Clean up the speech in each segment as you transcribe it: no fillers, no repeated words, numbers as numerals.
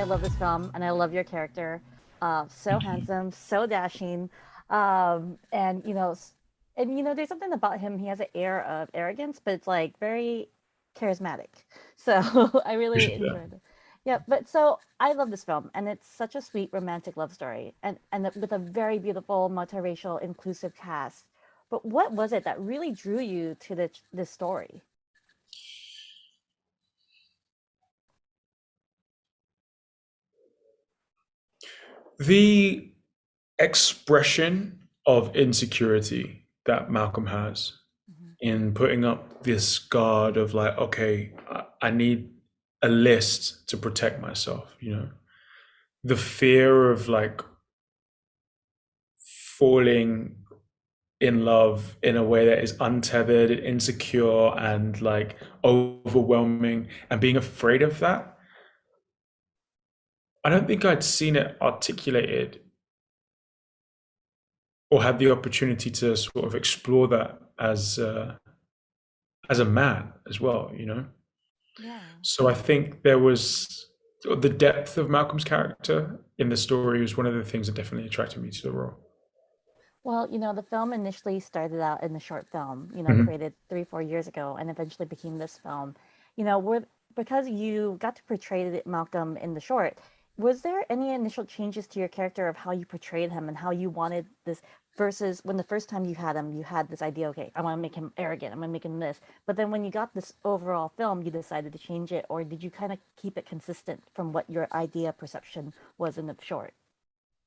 love this film and I love your character. So Thank you. handsome, so dashing. And there's something about him. He has an air of arrogance, but it's like very charismatic. So I really Appreciate that. enjoyed it. Yeah, but so I love this film, and it's such a sweet romantic love story, and with a very beautiful multiracial inclusive cast. But what was it that really drew you to this story? The expression of insecurity that Malcolm has Mhm. in putting up this guard of like, okay, I need a list to protect myself, you know, the fear of like falling in love in a way that is untethered, insecure, and like overwhelming, and being afraid of that. I don't think I'd seen it articulated or had the opportunity to sort of explore that as a man as well, you know. Yeah. So I think there was the depth of Malcolm's character in the story was one of the things that definitely attracted me to the role. Well, the film initially started out in the short film, Mhm. created 3, 4 years ago, and eventually became this film. Because you got to portray Malcolm in the short, was there any initial changes to your character of how you portrayed him and how you wanted this versus when the first time you had him, you had this idea, okay, I want to make him arrogant, I'm gonna make him this. But then when you got this overall film, you decided to change it, or did you kind of keep it consistent from what your idea perception was in the short?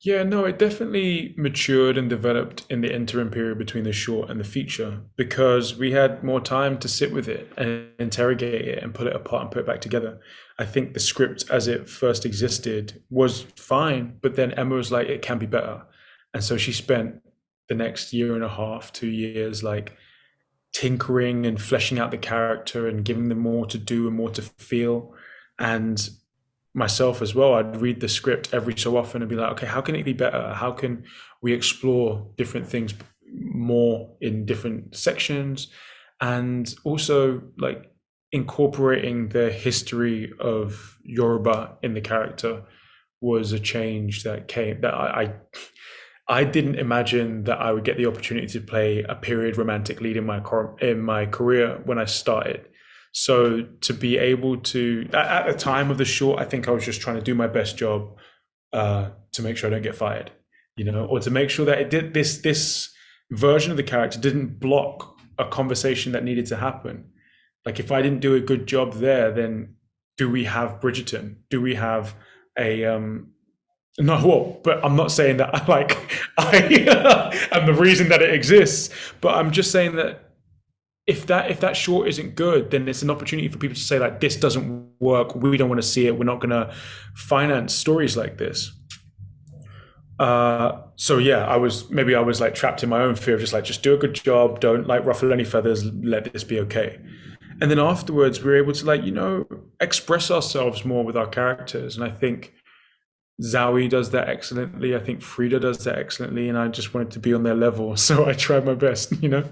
Yeah, no, it definitely matured and developed in the interim period between the short and the feature because we had more time to sit with it and interrogate it and pull it apart and put it back together. I think the script as it first existed was fine, but then Emma was like, it can be better. And so she spent the next year and a half, 2 years, like tinkering and fleshing out the character and giving them more to do and more to feel. And myself as well, I'd read the script every so often and be like, okay, how can it be better? How can we explore different things more in different sections? And also like incorporating the history of Yoruba in the character was a change that came that I didn't imagine that I would get the opportunity to play a period romantic lead in my career when I started. So to be able to, at the time of the short, I think I was just trying to do my best job to make sure I don't get fired, you know, or to make sure that it did this version of the character didn't block a conversation that needed to happen. Like if I didn't do a good job there, then do we have Bridgerton? Do we have a no, well, but I'm not saying that I like I am the reason that it exists. But I'm just saying that if that short isn't good, then it's an opportunity for people to say like this doesn't work. We don't want to see it. We're not going to finance stories like this. So yeah, I was like trapped in my own fear of just do a good job, don't like ruffle any feathers, let this be okay. And then afterwards, we were able to like express ourselves more with our characters, and I think Zawe does that excellently. I think Freida does that excellently, and I just wanted to be on their level, so I tried my best. You know.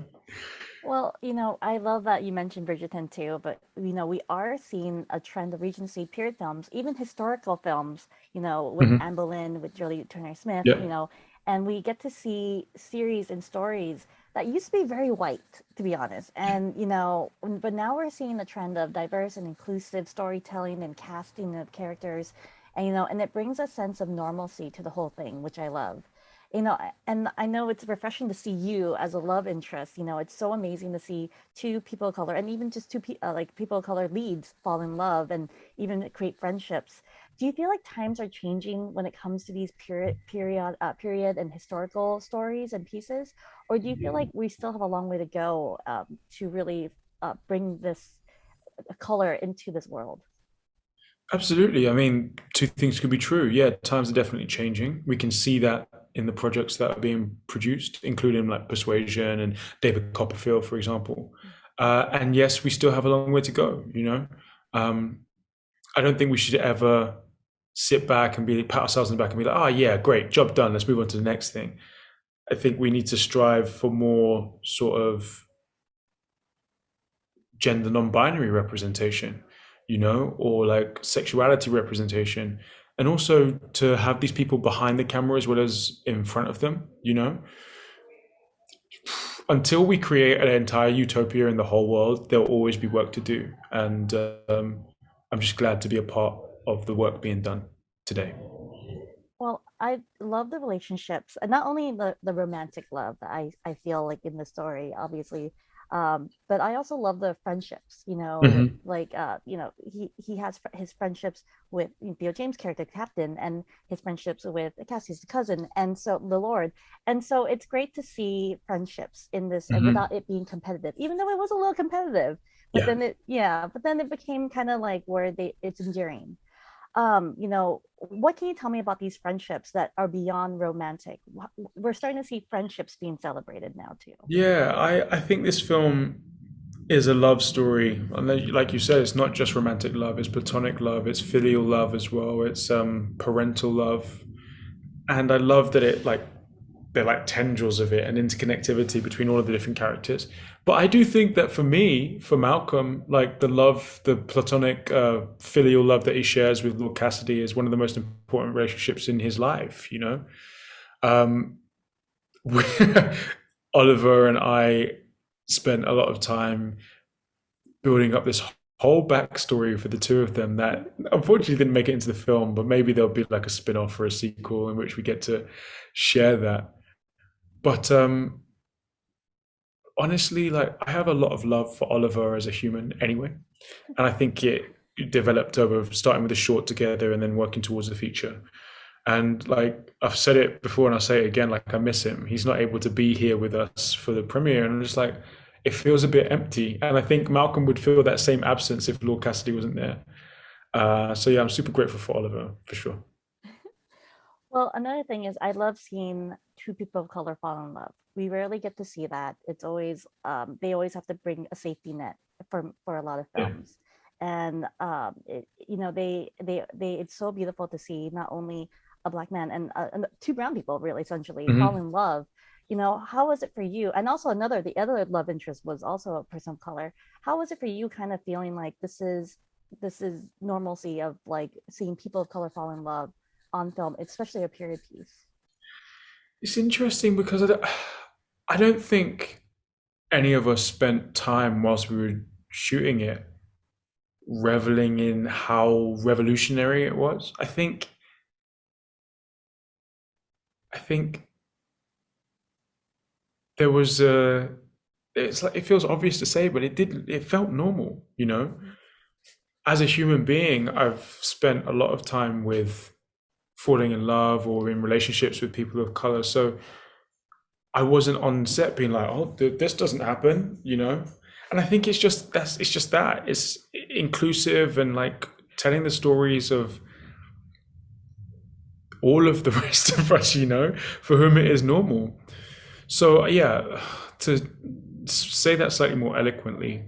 Well, I love that you mentioned Bridgerton too, but we are seeing a trend of Regency period films, even historical films, with Mm-hmm. Anne Boleyn, with Julie Turner Smith, Yeah. and we get to see series and stories that used to be very white, to be honest. And, but now we're seeing a trend of diverse and inclusive storytelling and casting of characters, and it brings a sense of normalcy to the whole thing, which I love. And I know it's refreshing to see you as a love interest. It's so amazing to see two people of color and even just like people of color leads fall in love and even create friendships. Do you feel like times are changing when it comes to these period and historical stories and pieces, or do you feel like we still have a long way to go to really bring this color into this world? Absolutely. I mean, two things could be true. Yeah, times are definitely changing. We can see that in the projects that are being produced, including like Persuasion and David Copperfield, for example. And yes, we still have a long way to go. You know, um, I don't think we should ever sit back and be pat ourselves on the back and be like, "Oh yeah, great, job done. Let's move on to the next thing." I think we need to strive for more sort of gender non-binary representation, you know, or like sexuality representation. and also to have these people behind the camera as well as in front of them, you know, until we create an entire utopia in the whole world, there'll always be work to do. And I'm just glad to be a part of the work being done today. Well, I love the relationships, and not only the romantic love that I feel like in the story, obviously, but I also love the friendships. Hmm. Like he has his friendships with Theo James' character Captain, and his friendships with Cassie's cousin, and so the Lord, and so it's great to see friendships in this, and Hmm. without it being competitive, even though it was a little competitive. But Yeah. then it became kind of like where it's endearing. What can you tell me about these friendships that are beyond romantic? We're starting to see friendships being celebrated now too. Yeah, I think this film is a love story. And like you said, it's not just romantic love, it's platonic love, it's filial love as well, it's parental love. And I love that they're like tendrils of it and interconnectivity between all of the different characters. But I do think that for me, for Malcolm, like the platonic filial love that he shares with Lord Cassidy is one of the most important relationships in his life, you know? Um, Oliver and I spent a lot of time building up this whole backstory for the two of them that unfortunately didn't make it into the film, but maybe there'll be like a spin-off or a sequel in which we get to share that. But honestly, like I have a lot of love for Oliver as a human anyway, and I think it developed over starting with a short together and then working towards the feature. And like I've said it before and I'll say it again, like I miss him. He's not able to be here with us for the premiere, and I'm just like it feels a bit empty. And I think Malcolm would feel that same absence if Lord Cassidy wasn't there. So yeah, I'm super grateful for Oliver for sure. Well, another thing is I love seeing two people of color fall in love. We rarely get to see that. It's always they always have to bring a safety net for a lot of Yeah. films, and they it's so beautiful to see not only a black man and two brown people really essentially fall Hmm. in love. How was it for you? And also the other love interest was also a person of color. How was it for you, kind of feeling like this is normalcy of like seeing people of color fall in love on film, especially a period piece? It's interesting because I don't think any of us spent time whilst we were shooting it reveling in how revolutionary it was. I think there was a it's like it feels obvious to say, but it felt normal, you know? Mhm. As a human being, I've spent a lot of time with falling in love or in relationships with people of color. So I wasn't on set being like, oh, this doesn't happen, you know? And I think it's just that. It's inclusive and like telling the stories of all of the rest of us, you know, for whom it is normal. So yeah, to say that slightly more eloquently,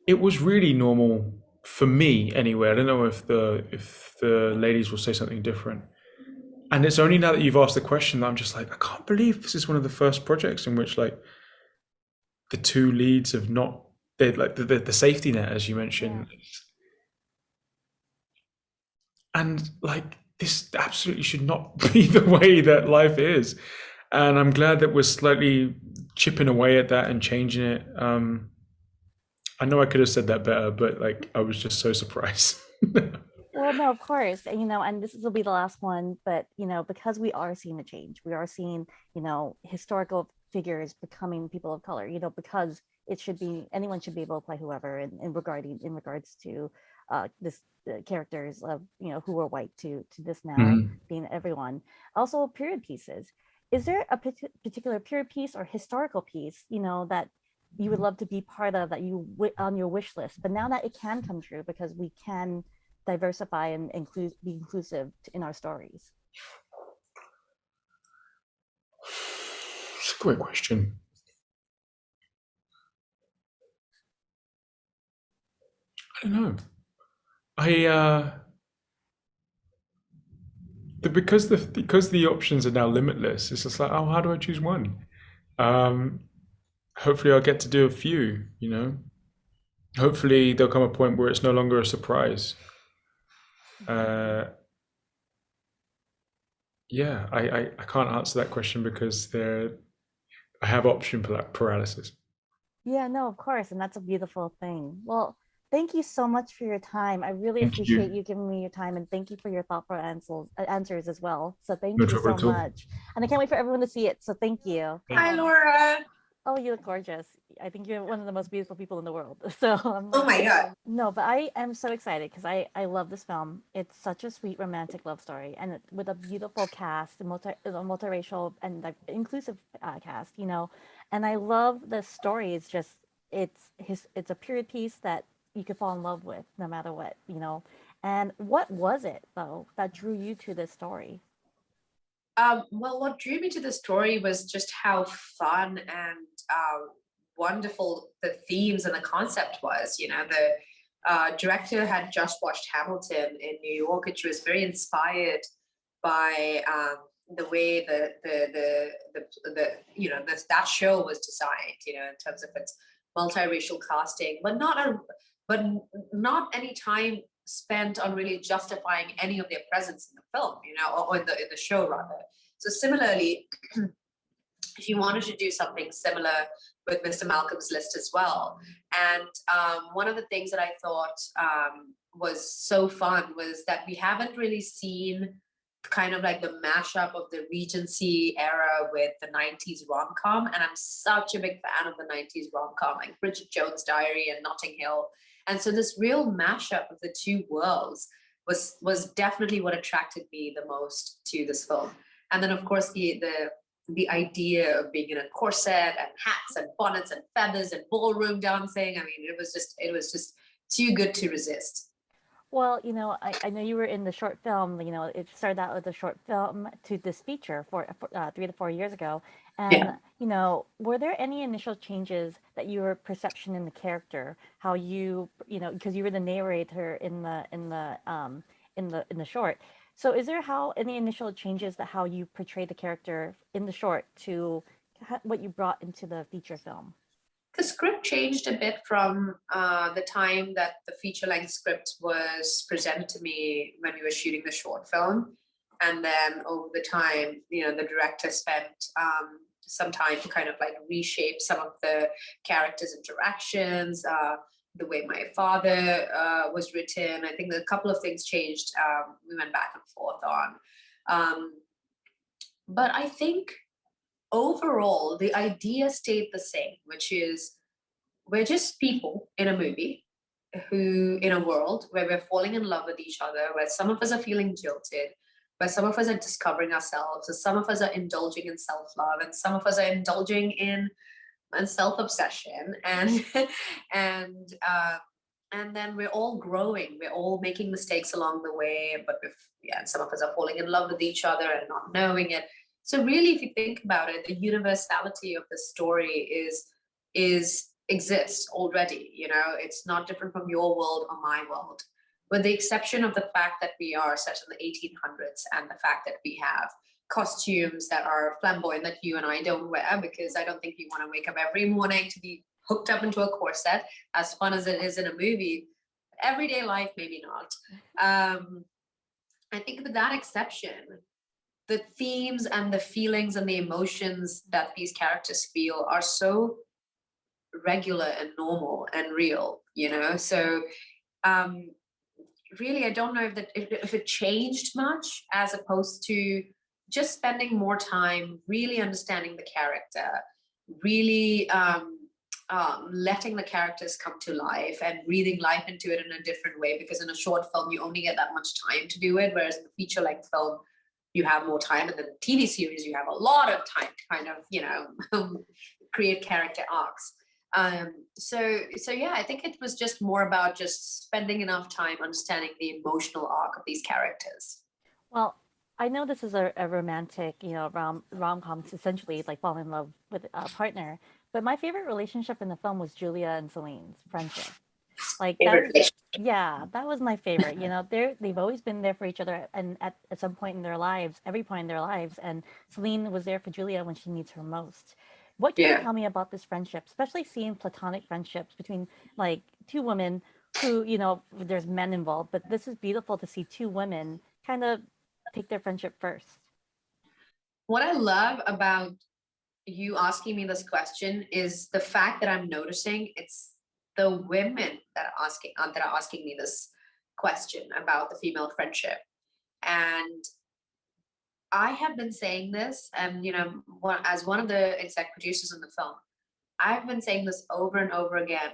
it was really normal for me anyway. I don't know if the ladies will say something different. And it's only now that you've asked the question that I'm just like, I can't believe this is one of the first projects in which like the two leads have not they like the safety net as you Yeah. mentioned, and like this absolutely should not be the way that life is. And I'm glad that we're slightly chipping away at that and changing it. I know I could have said that better, but like I was just so surprised. Well, no, of course. And this will be the last one, but because we are seeing a change, we are seeing, historical figures becoming people of color, because it should be anyone should be able to play whoever in regards to this characters of, who are white to this now Mhm. being everyone. Also period pieces. Is there a particular period piece or historical piece, that you would love to be part of, that on your wish list, but now that it can come true because we can diversify and be inclusive in our stories? It's a great question. I don't know. I because the options are now limitless. It's just like, oh, how do I choose one? Um, hopefully, I'll get to do a few. You know, hopefully there'll come a point where it's no longer a surprise. Uh, yeah, I can't answer that question because I have option paralysis. Yeah, no, of course, and that's a beautiful thing. Well, thank you so much for your time. I really Thank appreciate you. you giving me your time, and thank you for your thoughtful answers as well. So No thank you trouble so at all. much. And I can't wait for everyone to see it. So thank you. Thank Hi, Laura. Oh, you look gorgeous. I think you're one of the most beautiful people in the world. So I'm Oh like, my God. no, but I am so excited because I love this film. It's such a sweet romantic love story, and with a beautiful cast, a multiracial and like, inclusive cast, And I love the story. It's just it's a period piece that you could fall in love with no matter what. And what was it though that drew you to this story? Well, what drew me to the story was just how fun and wonderful the themes and the concept was. The director had just watched Hamilton in New York, and she was very inspired by the way that show was designed. In terms of its multiracial casting, but not any time spent on really justifying any of their presence in the film, or in the show rather. So similarly, if you wanted to do something similar with Mr. Malcolm's List as well. And one of the things that I thought was so fun was that we haven't really seen kind of like the mashup of the Regency era with the 90s rom-com. And I'm such a big fan of the 90s rom-com, like Bridget Jones' Diary and Notting Hill. And so this real mashup of the two worlds was definitely what attracted me the most to this film. And then of course the idea of being in a corset and hats and bonnets and feathers and ballroom dancing. I mean, it was just too good to resist. Well, I know you were in the short film. It started out with a short film to this feature for 3 to 4 years ago. Yeah. And, were there any initial changes that your perception in the character, how because you were the narrator in the short. So is there any initial changes that how you portray the character in the short to what you brought into the feature film? The script changed a bit from the time that the feature-length script was presented to me when we were shooting the short film. And then over the time, the director spent some time to kind of like reshape some of the characters' interactions, the way my father was written. I think a couple of things changed. We went back and forth on. But I think overall, the idea stayed the same, which is we're just people in a movie in a world where we're falling in love with each other, where some of us are feeling jilted, where some of us are discovering ourselves, and some of us are indulging in self-love, and some of us are indulging in self-obsession, and and and then we're all growing, we're all making mistakes along the way, but some of us are falling in love with each other and not knowing it. So really, if you think about it, the universality of the story is exists already. It's not different from your world or my world, with the exception of the fact that we are set in the 1800s, and the fact that we have costumes that are flamboyant that you and I don't wear, because I don't think you want to wake up every morning to be hooked up into a corset, as fun as it is in a movie. Everyday life, maybe not. I think with that exception, the themes and the feelings and the emotions that these characters feel are so regular and normal and real. So really, I don't know if it changed much, as opposed to just spending more time really understanding the character, really letting the characters come to life and breathing life into it in a different way, because in a short film you only get that much time to do it, whereas in the feature-length film you have more time, and then the TV series you have a lot of time to kind of create character arcs. So yeah, I think it was just more about just spending enough time understanding the emotional arc of these characters. Well, I know this is a romantic, rom-coms, essentially like falling in love with a partner. But my favorite relationship in the film was Julia and Celine's friendship. Like that Favorite was, relationship. yeah, that was my favorite. They've always been there for each other, and at some point in their lives, every point in their lives, and Celine was there for Julia when she needs her most. What can you Yeah. tell me about this friendship, especially seeing platonic friendships between like two women who, there's men involved, but this is beautiful to see two women kind of take their friendship first. What I love about you asking me this question is the fact that I'm noticing it's the women that are asking me this question about the female friendship. And I have been saying this, and as one of the exec producers in the film, I've been saying this over and over again.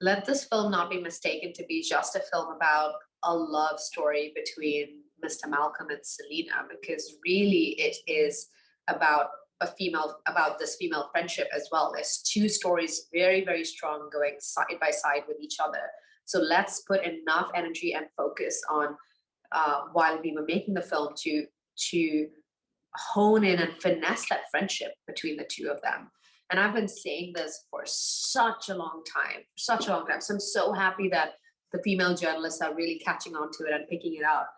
Let this film not be mistaken to be just a film about a love story between Mr. Malcolm and Selena, because really it is about this female friendship as well. There's two stories, very, very strong, going side by side with each other. So let's put enough energy and focus on while we were making the film to hone in and finesse that friendship between the two of them. And I've been saying this for such a long time. So I'm so happy that the female journalists are really catching on to it and picking it up.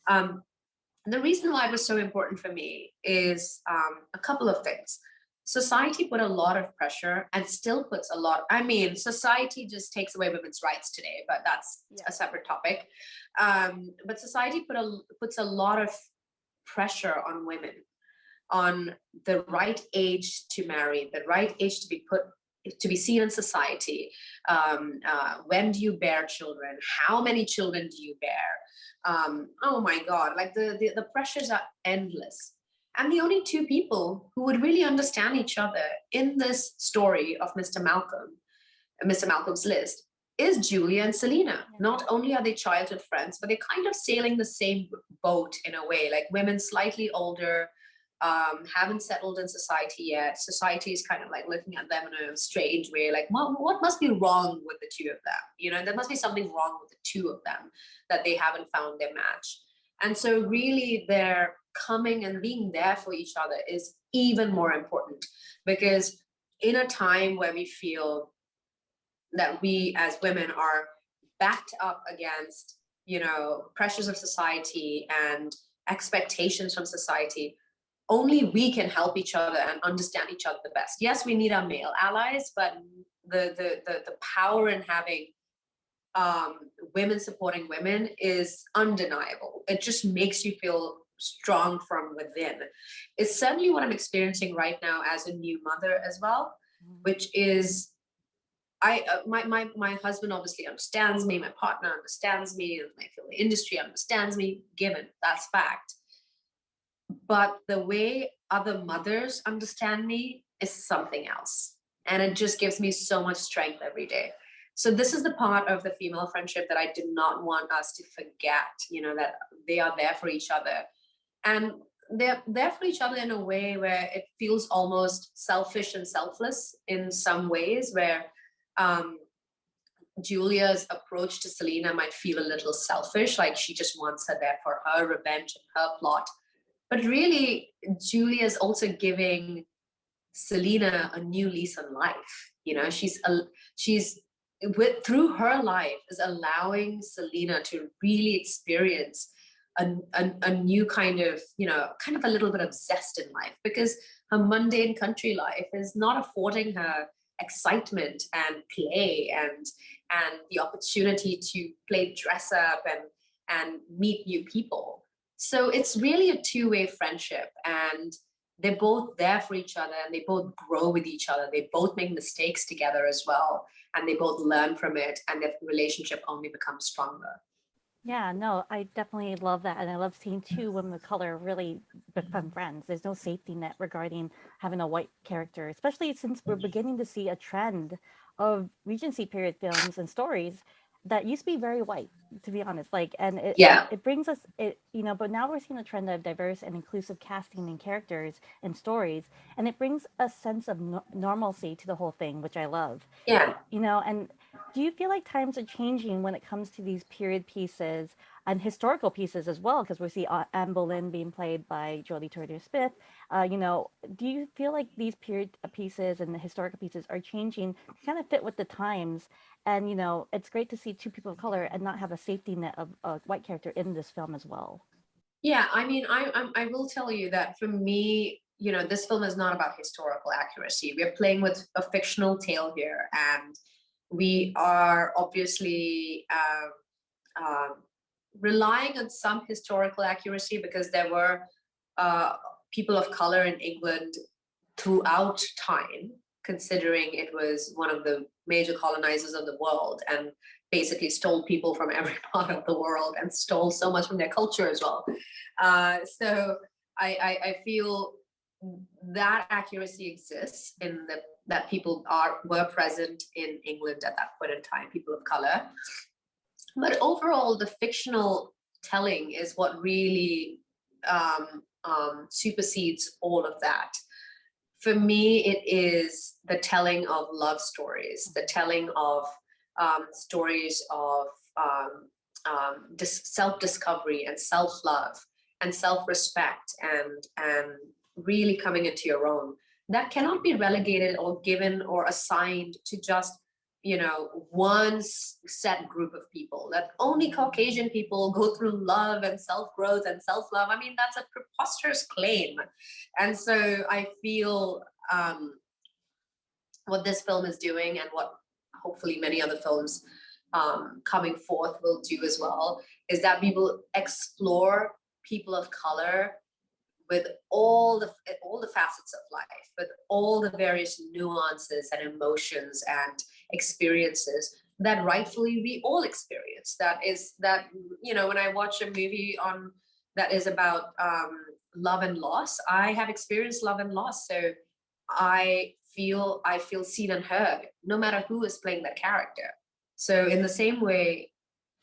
And the reason why it was so important for me is a couple of things. Society put a lot of pressure and still puts a lot. I mean, society just takes away women's rights today, but that's a separate topic. But society puts a lot of pressure on women, on the right age to marry, the right age to be seen in society. When do you bear children? How many children do you bear? Oh my God, like the pressures are endless. And the only two people who would really understand each other in this story of Mr. Malcolm's List, is Julia and Selena. Not only are they childhood friends, but they're kind of sailing the same boat in a way, like women slightly older, haven't settled in society yet. Society is kind of like looking at them in a strange way, like what must be wrong with the two of them? There must be something wrong with the two of them, that they haven't found their match. And so really their coming and being there for each other is even more important, because in a time where we feel that we as women are backed up against pressures of society and expectations from society, only we can help each other and understand each other the best. Yes, we need our male allies, but the power in having women supporting women is undeniable. It just makes you feel strong from within. It's certainly what I'm experiencing right now as a new mother as well, which is my husband obviously understands me, my partner understands me, and I feel the industry understands me, given that's fact. But the way other mothers understand me is something else. And it just gives me so much strength every day. So this is the part of the female friendship that I do not want us to forget, that they are there for each other. And they're there for each other in a way where it feels almost selfish and selfless in some ways, where Julia's approach to Selena might feel a little selfish, like she just wants her there for her revenge and her plot. But really, Julia is also giving Selena a new lease on life. She's through her life is allowing Selena to really experience a new kind of a little bit of zest in life, because her mundane country life is not affording her excitement and play and the opportunity to play dress up and meet new people. So it's really a two-way friendship, and they're both there for each other, and they both grow with each other. They both make mistakes together as well, and they both learn from it, and their relationship only becomes stronger. Yeah, no, I definitely love that. And I love seeing two women of color really become friends. There's no safety net regarding having a white character, especially since we're beginning to see a trend of Regency period films and stories that used to be very white, to be honest. And it brings us, but now we're seeing a trend of diverse and inclusive casting and characters and stories. And it brings a sense of normalcy to the whole thing, which I love. Yeah. And do you feel like times are changing when it comes to these period pieces and historical pieces as well? Because we see Anne Boleyn being played by Jodie Turner-Smith. Do you feel like these period pieces and the historical pieces are changing to kind of fit with the times? And it's great to see two people of color and not have a safety net of a white character in this film as well. Yeah, I mean, I will tell you that for me, this film is not about historical accuracy. We're playing with a fictional tale here, and we are obviously relying on some historical accuracy, because there were people of color in England throughout time, considering it was one of the major colonizers of the world, and basically stole people from every part of the world and stole so much from their culture as well. So I feel that accuracy exists in that people were present in England at that point in time, people of color. But overall, the fictional telling is what really supersedes all of that. For me, it is the telling of love stories, the telling of stories of self-discovery and self-love and self-respect, and really coming into your own. That cannot be relegated or given or assigned to just, one set group of people, that only Caucasian people go through love and self-growth and self-love. I mean, that's a preposterous claim. And so I feel what this film is doing, and what hopefully many other films coming forth will do as well, is that we will explore people of color with all the facets of life, with all the various nuances and emotions and experiences that rightfully we all experience. When I watch a movie that is about love and loss, I have experienced love and loss, so I feel seen and heard, no matter who is playing that character. So in the same way,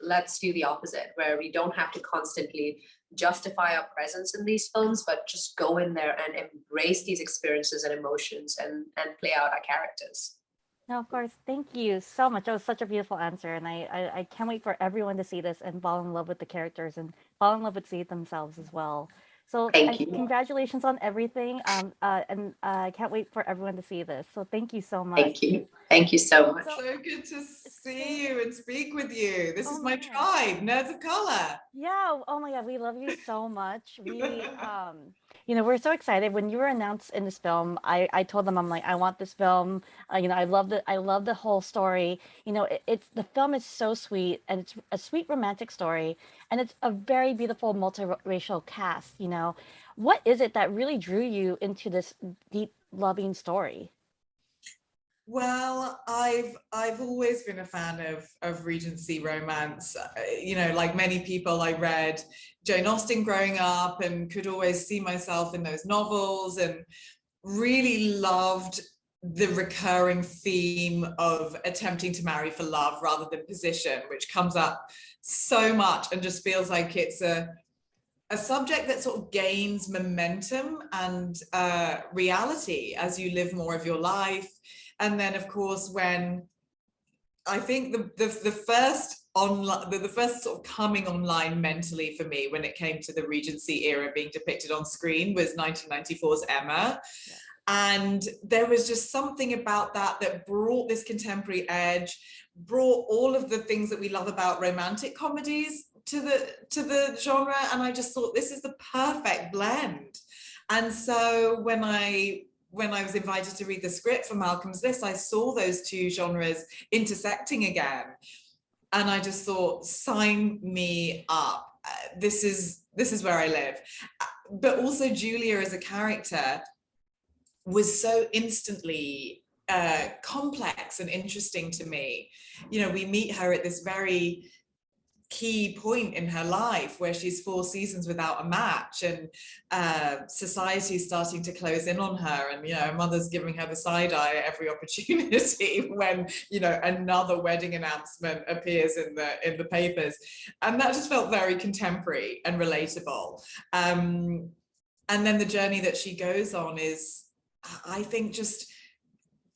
let's do the opposite, where we don't have to constantly justify our presence in these films, but just go in there and embrace these experiences and emotions, and play out our characters. No, of course. Thank you so much. That was such a beautiful answer, and I can't wait for everyone to see this and fall in love with the characters and fall in love with Seed themselves as well. So, Thank you. congratulations on everything. And I can't wait for everyone to see this. So, thank you so much. Thank you. Thank you so much. So good to see you and speak with you. This is my tribe, Nerds of Color. Yeah. Oh my God, we love you so much. We, we're so excited when you were announced in this film. I told them, I'm like, I want this film. I love the whole story. It's the film is so sweet, and it's a sweet romantic story, and it's a very beautiful multiracial cast. What is it that really drew you into this deep, loving story? Well, I've always been a fan of Regency romance. Like many people, I read Jane Austen growing up and could always see myself in those novels, and really loved the recurring theme of attempting to marry for love rather than position, which comes up so much and just feels like it's a subject that sort of gains momentum and reality as you live more of your life. And then, of course, when I think the first sort of coming online mentally for me when it came to the Regency era being depicted on screen was 1994's Emma. Yeah. And there was just something about that brought this contemporary edge, brought all of the things that we love about romantic comedies to the genre. And I just thought, this is the perfect blend. And so when I was invited to read the script for Malcolm's List, I saw those two genres intersecting again. And I just thought, sign me up. This is where I live. But also Julia as a character was so instantly complex and interesting to me. We meet her at this very key point in her life where she's 4 seasons without a match, and society's starting to close in on her, and her mother's giving her the side eye at every opportunity when another wedding announcement appears in the papers, and that just felt very contemporary and relatable. And then the journey that she goes on is, I think, just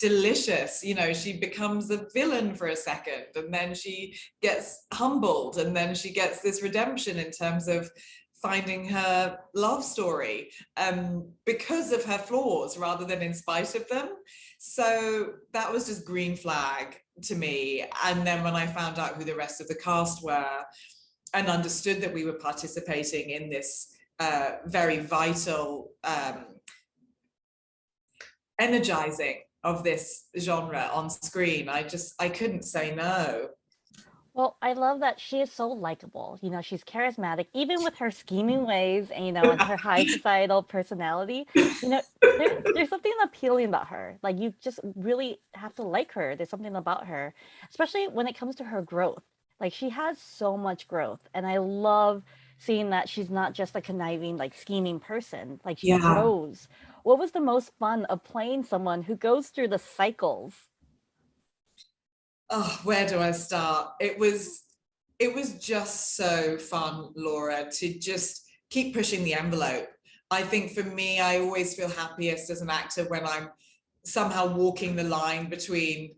delicious. She becomes a villain for a second, and then she gets humbled, and then she gets this redemption in terms of finding her love story because of her flaws rather than in spite of them. So that was just green flag to me. And then when I found out who the rest of the cast were and understood that we were participating in this very vital energizing of this genre on screen. I couldn't say no. Well, I love that she is so likable. You know, she's charismatic, even with her scheming ways and, you know, and her high societal personality. You know, there's something appealing about her. Like, you just really have to like her. There's something about her, especially when it comes to her growth. Like, she has so much growth. And I love seeing that she's not just a conniving, like, scheming person. Like, she Yeah. grows. What was the most fun of playing someone who goes through the cycles? Oh, where do I start? It was just so fun, Laura, to just keep pushing the envelope. I think for me, I always feel happiest as an actor when I'm somehow walking the line between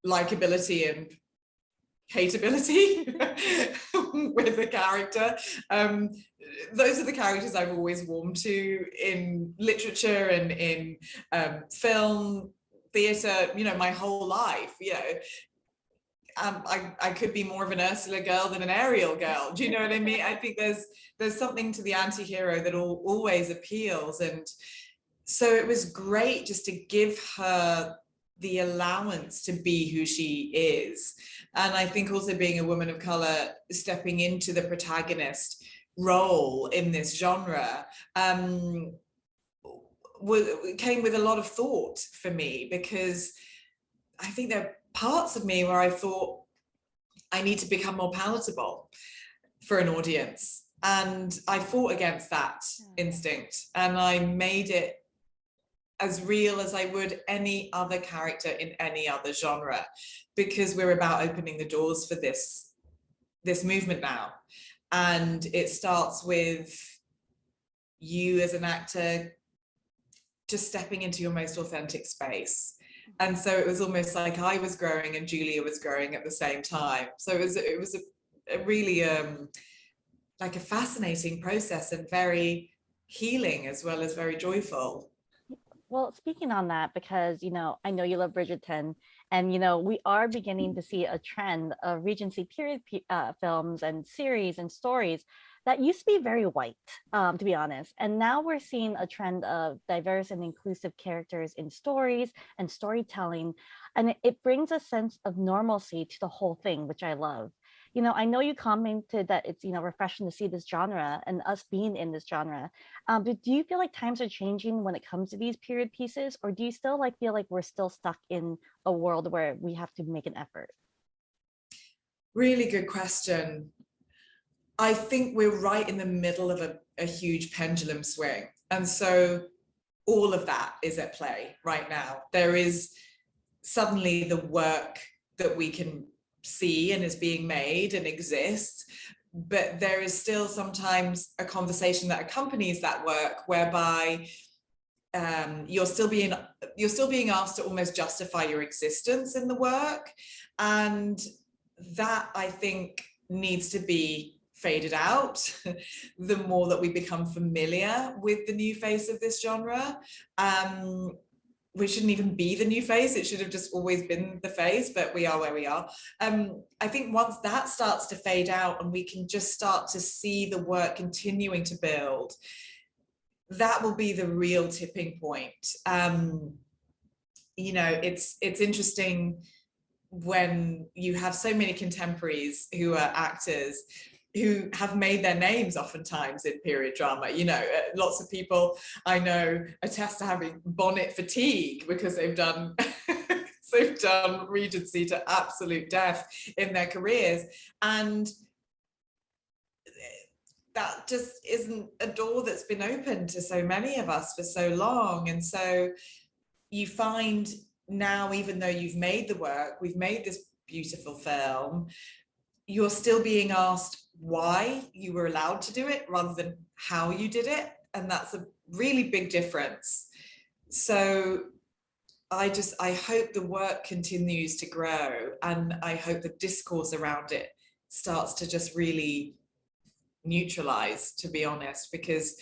likability and hateability with the character. Those are the characters I've always warmed to in literature and in film, theatre, you know, my whole life. You know, I could be more of an Ursula girl than an Ariel girl. Do you know what I mean? I think there's something to the anti-hero that always appeals. And so it was great just to give her the allowance to be who she is. And I think also being a woman of color, stepping into the protagonist role in this genre, came with a lot of thought for me, because I think there are parts of me where I thought I need to become more palatable for an audience. And I fought against that instinct, and I made it as real as I would any other character in any other genre, because we're about opening the doors for this movement now. And it starts with you as an actor just stepping into your most authentic space. And so it was almost like I was growing and Julia was growing at the same time. So it was a really like a fascinating process, and very healing as well as very joyful. Well, speaking on that, because, you know, I know you love Bridgerton, and, you know, we are beginning to see a trend of Regency period films and series and stories that used to be very white, to be honest. And now we're seeing a trend of diverse and inclusive characters in stories and storytelling. And it brings a sense of normalcy to the whole thing, which I love. You know, I know you commented that it's, you know, refreshing to see this genre and us being in this genre. But do you feel like times are changing when it comes to these period pieces, or do you still like feel like we're still stuck in a world where we have to make an effort? Really good question. I think we're right in the middle of a huge pendulum swing. And so all of that is at play right now. There is suddenly the work that we can see and is being made and exists, but there is still sometimes a conversation that accompanies that work whereby you're still being asked to almost justify your existence in the work, and that, I think, needs to be faded out the more that we become familiar with the new face of this genre. We shouldn't even be the new face, it should have just always been the face, but we are where we are. I think once that starts to fade out and we can just start to see the work continuing to build, that will be the real tipping point. You know, it's interesting when you have so many contemporaries who are actors who have made their names oftentimes in period drama. You know, lots of people I know attest to having bonnet fatigue because they've done they've done Regency to absolute death in their careers, and that just isn't a door that's been open to so many of us for so long. And so you find now, even though you've made the work, we've made this beautiful film, you're still being asked why you were allowed to do it rather than how you did it. And that's a really big difference. So I hope the work continues to grow, and I hope the discourse around it starts to just really neutralize, to be honest, because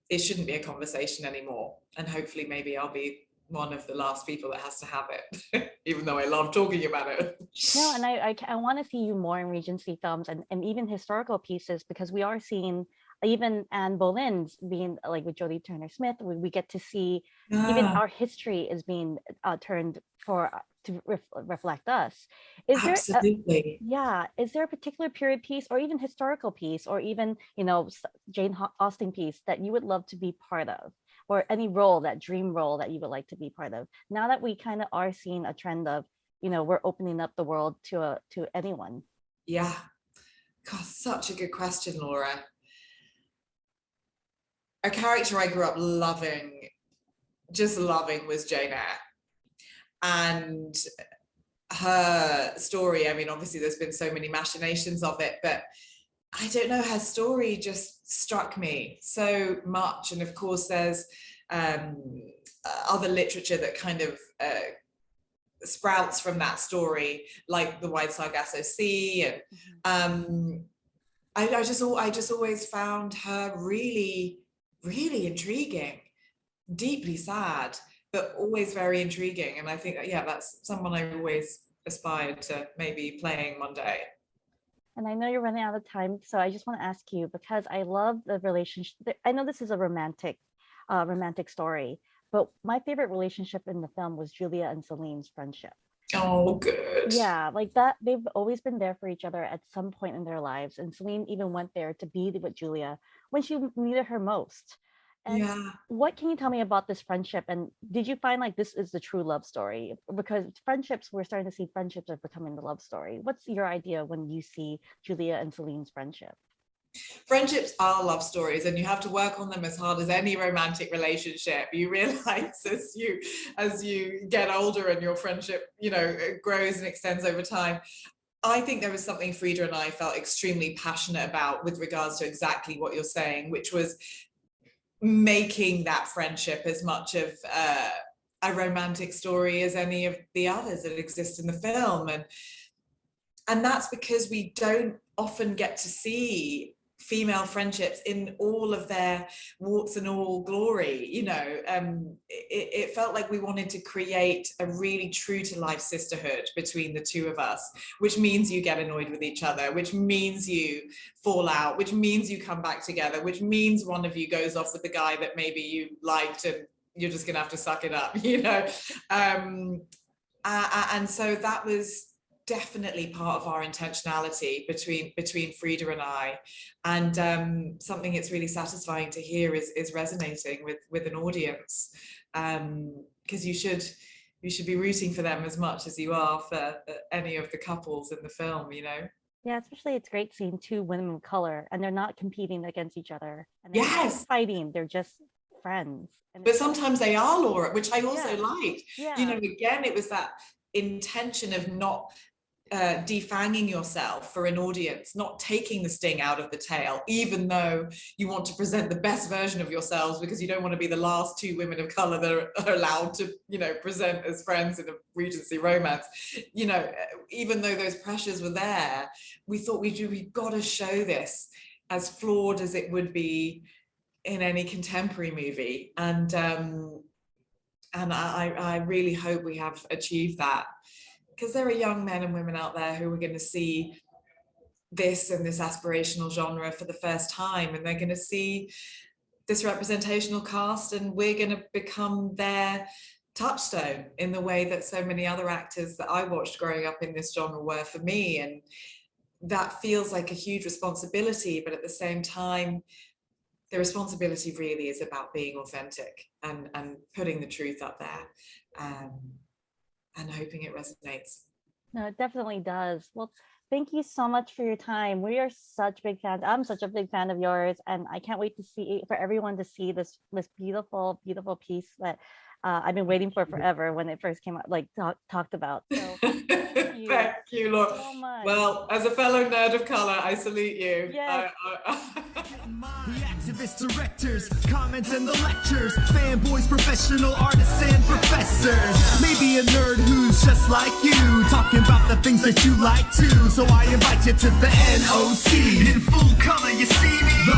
it shouldn't be a conversation anymore. And hopefully maybe I'll be one of the last people that has to have it, even though I love talking about it. No, and I want to see you more in Regency films and even historical pieces, because we are seeing even Anne Boleyn's being like with Jodie Turner-Smith, we get to see even Yeah, our history is being turned for to reflect us. Is there a, absolutely. yeah, is there a particular period piece or even historical piece or even, Jane Austen piece that you would love to be part of? Or any role, that dream role that you would like to be part of? Now that we kind of are seeing a trend of, we're opening up the world to anyone. Yeah. God, such a good question, Laura. A character I grew up loving, just loving, was Jane Eyre. And her story, I mean, obviously there's been so many machinations of it, but I don't know, her story just struck me so much. And of course there's other literature that kind of sprouts from that story, like the Wide Sargasso Sea. And I just always found her really, really intriguing, deeply sad, but always very intriguing. And I think, yeah, that's someone I always aspired to maybe playing one day. And I know you're running out of time, so I just want to ask you, because I love the relationship. I know this is a romantic story, but my favorite relationship in the film was Julia and Celine's friendship. Oh, good. Yeah, like that. They've always been there for each other at some point in their lives, and Celine even went there to be with Julia when she needed her most. And Yeah. what can you tell me about this friendship? And did you find like this is the true love story? Because we're starting to see friendships are becoming the love story. What's your idea when you see Julia and Celine's friendship? Friendships are love stories, and you have to work on them as hard as any romantic relationship. You realize as you get older and your friendship, grows and extends over time. I think there was something Freida and I felt extremely passionate about with regards to exactly what you're saying, which was making that friendship as much of a romantic story as any of the others that exist in the film. And that's because we don't often get to see female friendships in all of their warts and all glory. It felt like we wanted to create a really true to life sisterhood between the two of us, which means you get annoyed with each other, which means you fall out, which means you come back together, which means one of you goes off with the guy that maybe you liked and you're just gonna have to suck it up. And so that was definitely part of our intentionality between Freida and I, and something it's really satisfying to hear is resonating with an audience, because you should be rooting for them as much as you are for any of the couples in the film. Yeah, especially it's great seeing two women of color and they're not competing against each other. And they're Yes, not fighting, they're just friends. but sometimes they are, Laura, which I also liked. Yeah. Again, it was that intention of not defanging yourself for an audience, not taking the sting out of the tail, even though you want to present the best version of yourselves, because you don't want to be the last two women of color that are allowed to, present as friends in a Regency romance. Even though those pressures were there, we thought we've got to show this as flawed as it would be in any contemporary movie. And I really hope we have achieved that, because there are young men and women out there who are going to see this and this aspirational genre for the first time, and they're going to see this representational cast, and we're going to become their touchstone in the way that so many other actors that I watched growing up in this genre were for me. And that feels like a huge responsibility, but at the same time, the responsibility really is about being authentic and putting the truth up there. And hoping it resonates. No, it definitely does. Well, thank you so much for your time. We are such big fans. I'm such a big fan of yours, and I can't wait for everyone to see this beautiful, beautiful piece that I've been waiting for forever when it first came out, like talked about. So thank you, Laura. So much. Well, as a fellow nerd of color, I salute you. Yes. The activists, directors, comments and the lectures, fanboys, professional artists and professors. Maybe a nerd who's just like you, talking about the things that you like too. So I invite you to the NOC. In full color, you see me.